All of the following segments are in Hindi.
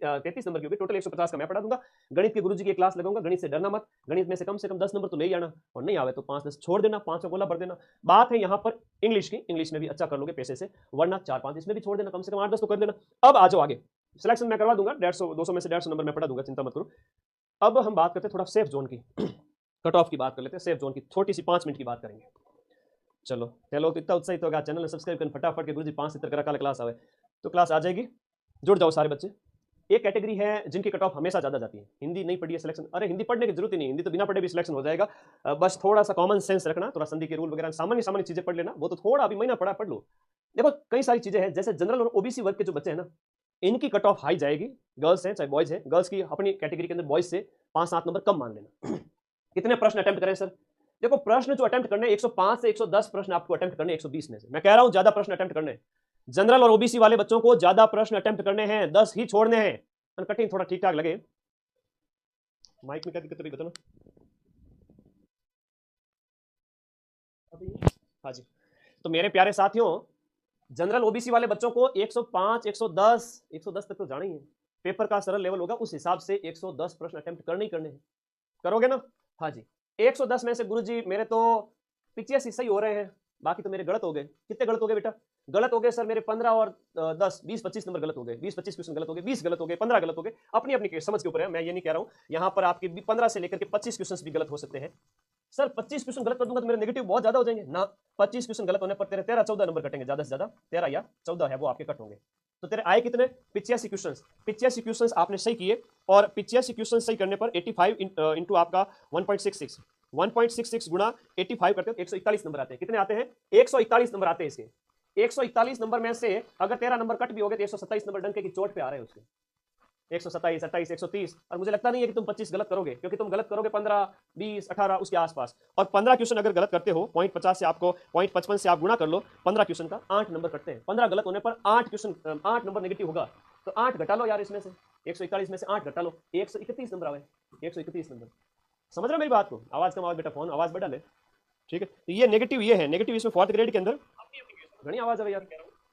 33 नंबर की होगी, टोटल 150 का मैं पढ़ा दूंगा। गणित के गुरुजी की क्लास लगाऊंगा, गणित से डरना मत, गणित में से कम 10 नंबर तो ले ही आना, और नहीं आवे तो 5-10 छोड़ देना, 5 का गोला भर देना। बात है यहाँ पर इंग्लिश की, इंग्लिश में भी अच्छा कर लोगे पैसे से, वरना 4-5 इसमें भी छोड़ देना, कम से कम 8-10 तो कर देना। अब आ जाओ आगे, सिलेक्शन मैं करवा दूंगा, 150-200 में से 150 नंबर मैं पढ़ा दूंगा, चिंता मत करो। अब हम बात करते हैं थोड़ा सेफ जोन की, कट ऑफ की बात कर लेते हैं, सेफ जोन की छोटी सी 5 मिनट की बात करेंगे। चलो तो इतना उत्साहित होगा, चैनल सब्सक्राइब करें फटाफट के, गुरुजी 5-70 करा कल क्लास आवे तो क्लास आ जाएगी, जुड़ जाओ सारे बच्चे। एक कैटेगरी है जिनकी कट ऑफ हमेशा ज्यादा जाती है, हिंदी नहीं पढ़ी है सिलेक्शन, अरे हिंदी पढ़ने की जरूरत ही नहीं, हिंदी तो बिना पढ़े भी सिलेक्शन हो जाएगा, बस थोड़ा सा कॉमन सेंस रखना, थोड़ा संधि के रूल वगैरह सामान्य चीजें पढ़ लेना, वो तो थोड़ा अभी महीना पढ़ा पढ़ लो। देखो कई सारी चीजें हैं, जैसे जनरल और ओबीसी वर्ग के जो बच्चे हैं ना, इनकी कट ऑफ हाई जाएगी, गर्ल्स हैं चाहे बॉयज हैं, गर्ल्स की अपनी कैटेगरी के अंदर बॉयज से 5-7 नंबर कम मान लेना। कितने प्रश्न अटेम्प्ट करें सर? देखो प्रश्न जो अटेम्प्ट करने 105 से 110 प्रश्न आपको अटेम्प्ट करने 120 में से, मैं कह रहा हूं ज्यादा प्रश्न अटेम्प्ट करने, जनरल और ओबीसी वाले बच्चों को ज्यादा प्रश्न अटेम्प्ट करने हैं, 10 ही छोड़ने हैं। कटिंग थोड़ा ठीक ठाक लगे, माइक में क्या दिक्कत है बताना। हाँ जी, तो मेरे प्यारे साथियों, जनरल ओबीसी वाले बच्चों को 105, 110 तक तो जाना ही है, पेपर का सरल लेवल होगा, उस हिसाब से 110 प्रश्न अटेम्प्ट करने ही करने हैं, करोगे ना? हाँ जी, 110 में से गुरुजी मेरे तो 85 सही हो रहे हैं, बाकी तो मेरे गलत हो गए। कितने गलत हो गए बेटा? गलत हो गए सर मेरे 15 और 10, 20-25 नंबर गलत हो गए, 20-25 क्वेश्चन गलत हो गए, 20 गलत हो गए, 15 गलत हो गए, अपनी अपनी समझ के ऊपर है, मैं ये नहीं कह रहा हूं यहाँ पर आपके 15 से लेकर के 25 क्वेश्चन भी गलत हो सकते हैं। सर 25 क्वेश्चन गलत कर दूंगा तो मेरे नेगेटिव बहुत ज्यादा हो जाएंगे ना, 25 क्वेश्चन गलत होने पर तेरे 13-14 नंबर कटेंगे, ज्यादा से ज्यादा 13 या 14 है वो आपके कट होंगे। तो तेरे आए कितने? 85 क्वेश्चन, 85 क्वेश्चन आपने सही किए, और 85 क्वेश्चन सही करने पर 85 इंटू आपका 1.66, 1.66 गुणा 85 करते हो 141 नंबर आते हैं। कितने आते हैं? 141 नंबर आते हैं इसके। 141 नंबर में से अगर 13 नंबर कट भी हो गए तो 127 नंबर डंके की चोट पे आ रहे हैं उसके, 127, 28, 130, और मुझे लगता नहीं है कि तुम 25 गलत करोगे, क्योंकि तुम गलत करोगे 15, 20, 18 उसके आसपास, और 15 क्वेश्चन अगर गलत करते हो, 0.50 से आपको 0.55 से आप गुणा कर लो, 15 क्वेश्चन का 8 नंबर कटते हैं, 15 गलत होने पर 8 नंबर नेगेटिव होगा, तो 8 घटा लो यार इसमें से, 141 में से 8 घटा लो, 131 नंबर आवे, 131 नंबर। समझ रहे हो मेरी बात को? आवाज कम, आवाज बेटा, फोन आवाज बढ़ा ले, ठीक है? तो ये नेगेटिव, ये है नेगेटिव इसमें 4th ग्रेड के अंदर घनी आवाज है यार,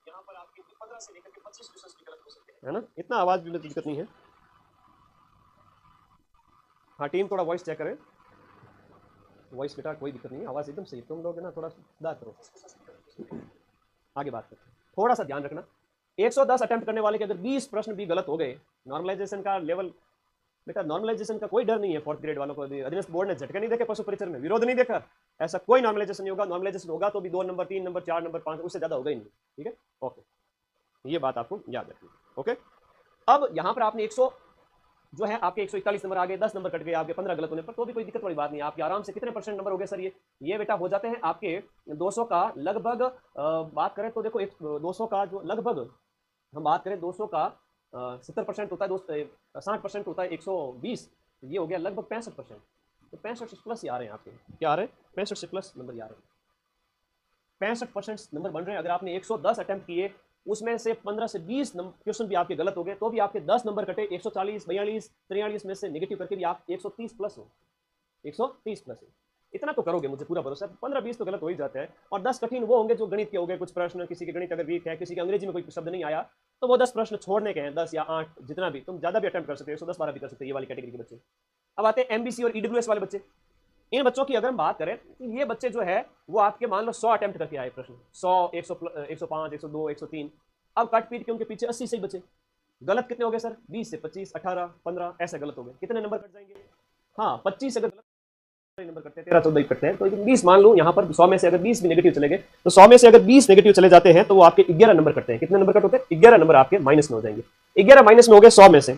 यहाँ पर आपके 15 से लेकर के 25 क्वेश्चन भी गलत हो सकते हैं, है ना? इतना आवाज भी दिक्कत नहीं है। हाँ टीम थोड़ा वॉइस चेक करें, वॉइस बेटा कोई दिक्कत नहीं है, आवाज एकदम सही, तुम लोग ना थोड़ा सुधार करो। आगे बात करते हैं, थोड़ा सा ध्यान रखना, 110 अटेम्प्ट करने वाले के अगर 20 प्रश्न भी गलत हो गए, नॉर्मलाइजेशन का लेवल बेटा, नॉर्मलाइजेशन का कोई डर नहीं है 4th ग्रेड वालों को, अधीनस्थ बोर्ड ने झटके नहीं देखे पशु परिचर में, विरोध नहीं देखा, ऐसा कोई नॉर्मलाइजेशन नहीं होगा, नॉर्मलाइजेशन होगा तो भी 2 नंबर, 3 नंबर, 4 नंबर, 5, उससे ज्यादा होगा ही नहीं, ठीक है? ओके, ये बात आपको याद रखनी, ओके? अब यहाँ पर आपने 100 जो है आपके 141 नंबर आ गए, 10 नंबर कट गए आपके 15 गलत होने पर, तो भी कोई दिक्कत वाली बात नहीं है, आपके आराम से कितने परसेंट नंबर हो गए सर? ये बेटा हो जाते हैं आपके 200 का लगभग, बात करें तो देखो 200 का जो लगभग हम बात करें 200 का 70% होता है, 60% होता है 120, ये हो गया लगभग 65%, तो 65 प्लस ही आ रहे हैं आपके, क्या आ रहे हैं? 65 से प्लस नंबर ही आ रहे हैं, 65% नंबर बन रहे हैं। अगर आपने 110 अटेम्प्ट किए, उसमें से 15 से 20 क्वेश्चन भी आपके गलत हो गए, तो भी आपके 10 नंबर कटे, 140, 42, 43 में से नेगेटिव करके भी आप 130 प्लस हो, 130 प्लस हो, इतना तो करोगे, मुझे पूरा भरोसा है। 15-20 तो गलत हो ही जाते हैं, और 10 कठिन वो होंगे जो गणित के हो गए, कुछ प्रश्न, किसी के गणित अगर वीक है, किसी के अंग्रेजी में कोई शब्द नहीं आया, तो वो 10 प्रश्न छोड़ने के हैं, 10 या 8, जितना भी, तुम ज्यादा भी अटेम्प्ट कर सकते हो, 110-12 भी कर सकते हो, ये वाली कैटेगरी के बच्चे। अब आते हैं एमबीसी और ईडब्ल्यूएस वाले बच्चे, इन बच्चों की अगर हम बात करें, तो ये बच्चे जो है वो आपके मान लो 100 अटेम्प्ट करके आए प्रश्न, 100, 105, 102, 103, अब कट पीट के उनके पीछे 80 सही बचे, गलत कितने हो गए सर? 20 से 25, 18, 15 ऐसे गलत हो गए, कितने नंबर कट जाएंगे? हाँ 25 अगर गलत नंबर करते हैं, 13-14 करते हैं, तो 20 मान लो यहाँ पर 100 में से अगर 20 भी नेगेटिव चले गए, तो 100 में से अगर 20 नेगेटिव चले जाते हैं तो वो आपके 11 नंबर करते हैं। कितने नंबर कट होते हैं? 11 नंबर आपके माइनस में हो जाएंगे। 11 माइनस में हो गए 100 में से,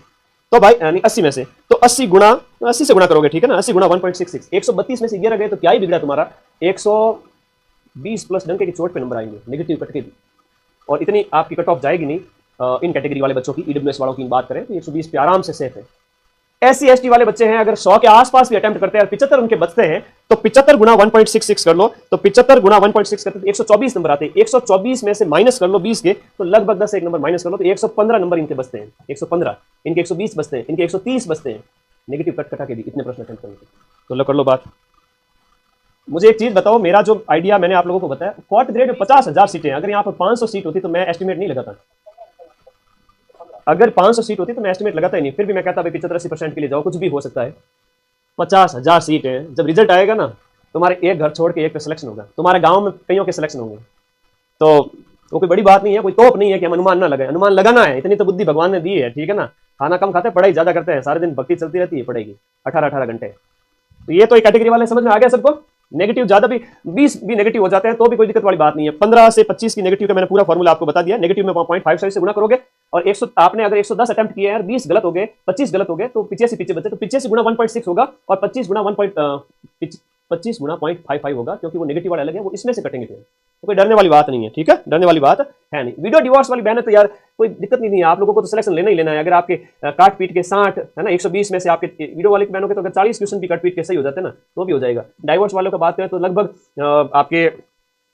तो भाई यानी 80 में से, तो 80 गुणा 80 से गुणा करोगे, ठीक है ना? 80 गुणा 1.66, 132 में से 11 गए तो क्या ही बिगड़ा तुम्हारा? 120 प्लस डंके की चोट पे नंबर आएंगे नेगेटिव कट के भी, और इतनी आपकी कट ऑफ जाएगी नहीं। इन कैटेगरी वाले बच्चों की, ईडब्ल्यूएस वालों की बात करें तो 120 पे आराम से सेफ है। एससी एसटी वाले बच्चे हैं, अगर 100 के आसपास भी अटेम्प्ट करते हैं और 75 उनके बचते हैं, तो 75 गुना 1.66 कर लो, तो 75 गुना 1.6 करते 124 नंबर आते हैं। 124 में से माइनस कर लो 20 के, तो लगभग 10 एक नंबर माइनस कर लो, तो 115 नंबर इनके बचते हैं। 115, इनके 120 बचते हैं, इनके 130 बचते हैं नेगेटिव कट कटा के भी, इतने प्रश्न अटेम्प्ट करने के। तो लो कर लो बात। मुझे एक चीज बताओ, मेरा जो आइडिया मैंने आप लोगों को बताया, फोर्थ ग्रेड में 50,000 सीटें, अगर यहाँ पर 500 सीट होती तो मैं एस्टिमेट नहीं लगाता। अगर 500 सीट होती तो मैं एस्टिमेट लगाता ही नहीं, फिर भी मैं कहता भाई 75-80% के लिए जाओ, कुछ भी हो सकता है। 50,000 सीट है, जब रिजल्ट आएगा ना तुम्हारे एक घर छोड़ के एक पे सिलेक्शन होगा, तुम्हारे गांव में कईयों के सिलेक्शन होंगे। तो वो कोई बड़ी बात नहीं है, कोई तोप नहीं है कि हम अनुमान ना लगाए, अनुमान लगाना है, इतनी तो बुद्धि भगवान ने दी है, ठीक है ना। खाना कम खाते हैं, पढ़ाई ज्यादा करते हैं, सारे दिन भक्ति चलती रहती है, पढ़ेगी 18-18 घंटे। तो ये तो एक कैटेगरी वाले समझ में आ गया सबको। नेगेटिव ज्यादा भी 20 भी नेगेटिव हो जाते हैं तो भी कोई दिक्कत वाली बात नहीं है। 15 से 25 की नेगेटिव का मैंने पूरा फॉर्मूला आपको बता दिया। नेगेटिव में 0.55 से गुणा करोगे और 100 आपने अगर 110 अटेम्प्ट किए यार, 20 गलत हो गए, 25 गलत हो गए, तो 85 पीछे बचे, तो 85 गुणा 1.6 होगा और 25 गुणा 25 गुणा 0.55 होगा, क्योंकि वो नेगेटिव वाले अलग है, वो इसमें से कटेंगे फिर। तो कोई डरने वाली बात नहीं है, ठीक है, डरने वाली बात है नहीं। वीडियो डिवोर्स वाली बहन है तो यार कोई दिक्कत नहीं है, आप लोगों को तो सिलेक्शन लेना ही लेना है। अगर आपके काट पीट के 60 है ना 120 में से आपके वीडियो वाले बहनों के तो अगर 40 क्वेश्चन भी काट पीट के सही हो जाते हैं ना तो भी हो जाएगा। डाइवोर्स वालों का बात करें तो लगभग आपके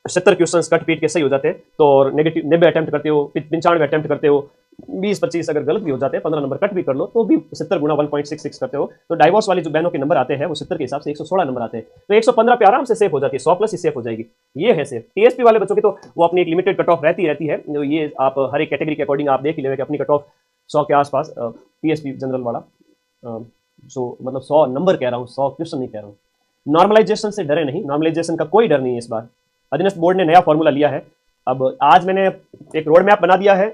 70 क्वेश्चन कट पीट के सही हो जाते हैं। तो नेगेटिव 90 अटेम्प्ट करते हो, 95 अटेम्प्ट करते हो, 20-25 अगर गलत भी हो जाते हैं, 15 नंबर कट भी कर लो तो भी 70 गुणा 1.66 करते हो। तो डाइवोर्स वाली जो बहनों के नंबर आते हैं वो 70 के हिसाब से 116 नंबर आते हैं, तो 115 पे आराम से सेफ हो जाती है, 100 प्लस ही सेफ हो जाएगी। ये है सेफ। टीएसपी वाले बच्चों की तो वो अपनी एक लिमिटेड कट ऑफ रहती है, ये आप हर एक कैटेगरी के अकॉर्डिंग आप देख ही लेंगे कि अपनी कट ऑफ 100 के आसपास। टीएसपी जनरल वाला जो मतलब 100 नंबर कह रहा हूँ, 100 क्वेश्चन नहीं कह रहा हूँ। नॉर्मलाइजेशन से डरे नहीं, नॉर्मलाइजेशन का कोई डर नहीं है। इस बार अधीनस्थ बोर्ड ने नया फॉर्मूला लिया है। अब आज मैंने एक रोड मैप बना दिया है,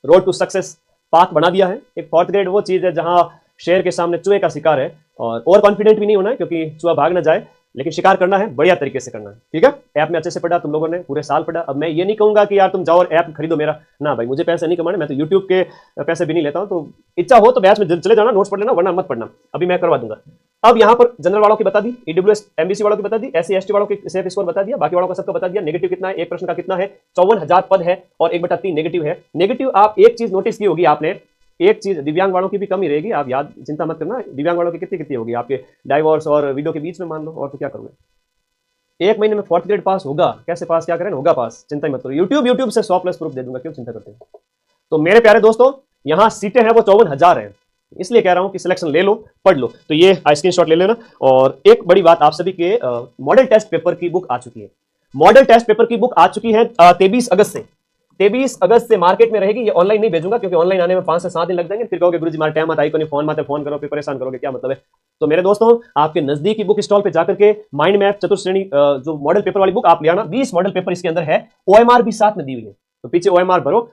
रोड टू सक्सेस पाथ बना दिया है। एक 4th ग्रेड वो चीज है जहां शेर के सामने चूहे का शिकार है, और ओवर कॉन्फिडेंट भी नहीं होना है क्योंकि चूहा भाग ना जाए, लेकिन शिकार करना है, बढ़िया तरीके से करना है, ठीक है। ऐप में अच्छे से पढ़ा तुम लोगों ने, पूरे साल पढ़ा। अब मैं ये नहीं कहूंगा कि यार तुम जाओ और ऐप खरीदो मेरा, ना भाई मुझे पैसे नहीं कमाने, मैं तो यूट्यूब के पैसे भी नहीं लेता हूं। तो इच्छा हो तो बैच में चले जाना, नोट्स पढ़ लेना, वरना मत पढ़ना, अभी मैं करवा दूंगा। अब यहाँ पर जनरल वालों की बता दी, ईडब्ल्यूएस एमबीसी वालों की बता दी, एससी एसटी वालों की सेफ स्कोर बता दिया, बाकी वालों का सबका बता दिया। नेगेटिव कितना है, एक प्रश्न का कितना है, 54,000 पद है और 1/3 नेगेटिव है। नेगेटिव आप एक चीज नोटिस की होगी आपने, एक चीज दिव्यांग वालों की भी कमी रहेगी, आप याद चिंता मत करना। दिव्यांग वालों की कितनी कितनी होगी आपके डाइवोर्स और वीडियो के बीच में मान लो, और तो क्या करोगे। 1 महीने में 4th ग्रेड पास होगा, कैसे पास क्या करें, होगा पास, चिंता ही मत करो। यूट्यूब से 100 प्लस प्रूफ दे दूंगा, क्यों चिंता करते हैं। तो मेरे प्यारे दोस्तों यहाँ सीटें हैं वो 54,000 है, इसलिए कह रहा हूं कि सिलेक्शन ले लो, पढ़ लो। तो ये स्क्रीनशॉट ले लेना। और एक बड़ी बात आप सभी के, मॉडल टेस्ट पेपर की बुक आ चुकी है। मॉडल टेस्ट पेपर की बुक आ चुकी है 23 अगस्त से। 23 अगस्त से मार्केट में रहेगी। ये ऑनलाइन नहीं भेजूंगा क्योंकि ऑनलाइन आने में 5 से 7 दिन लग जाएंगे, फिर कहोगे गुरुजी हमारे टाइम आता ही को नहीं, फोन माते फोन करो, फिर परेशान करोगे, क्या मतलब है। तो मेरे दोस्तों आपके नजदीकी बुक स्टॉल पे जाकर के माइंड मैप चतुर्श्रेणी जो मॉडल पेपर वाली बुक आप ले आना। 20 मॉडल पेपर इसके अंदर है, ओएमआर भी साथ में दी हुई है, तो पीछे ओएमआर भरो,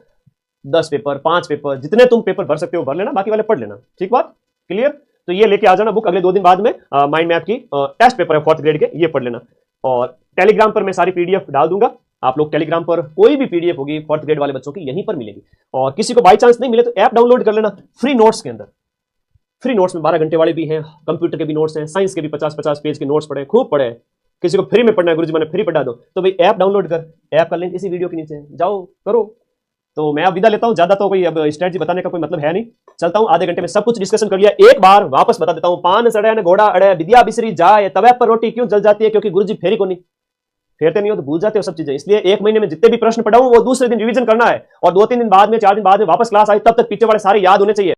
10 पेपर 5 पेपर जितने तुम पेपर भर सकते हो भर लेना, बाकी वाले पढ़ लेना, ठीक बात क्लियर। तो ये लेके आ जाना बुक, अगले 2 दिन बाद में माइंड मैप की टेस्ट पेपर है 4th ग्रेड के, ये पढ़ लेना। और टेलीग्राम पर मैं सारी पीडीएफ डाल दूंगा, आप लोग टेलीग्राम पर कोई भी पीडीएफ होगी 4th ग्रेड वाले बच्चों की यहीं पर मिलेगी। और किसी को बाई चांस नहीं मिले तो ऐप डाउनलोड कर लेना फ्री नोट्स के अंदर। फ्री नोट्स में 12 घंटे वाले भी हैं, कंप्यूटर के भी नोट्स हैं, साइंस के भी 50-50 पेज के नोट्स पढ़े, खूब पढ़े। किसी को फ्री में पढ़ना है, गुरुजी मैंने फ्री पढ़ा दो, तो भाई ऐप डाउनलोड कर, ऐप का लिंक इसी वीडियो के नीचे है, जाओ करो। तो मैं अब विदा लेता हूं, ज्यादा तो कोई अब स्ट्रेटजी बताने का कोई मतलब है नहीं, चलता हूं। आधे घंटे में सब कुछ डिस्कशन कर लिया। एक बार वापस बता देता हूं, पान सड़े न घोड़ा अड़े, विद्या बिसरी जाए, तवे पर रोटी क्यों जल जाती है, क्योंकि गुरुजी फेरी को नहीं फेरते नहीं हो तो भूल जाते हो सब चीजें। इसलिए 1 महीने में जितने भी प्रश्न पढ़ाऊं वो दूसरे दिन रिवीजन करना है, और 2-3 दिन बाद में 4 दिन बाद में वापस क्लास आई, तब तक पीछे वाले सारे याद होने चाहिए।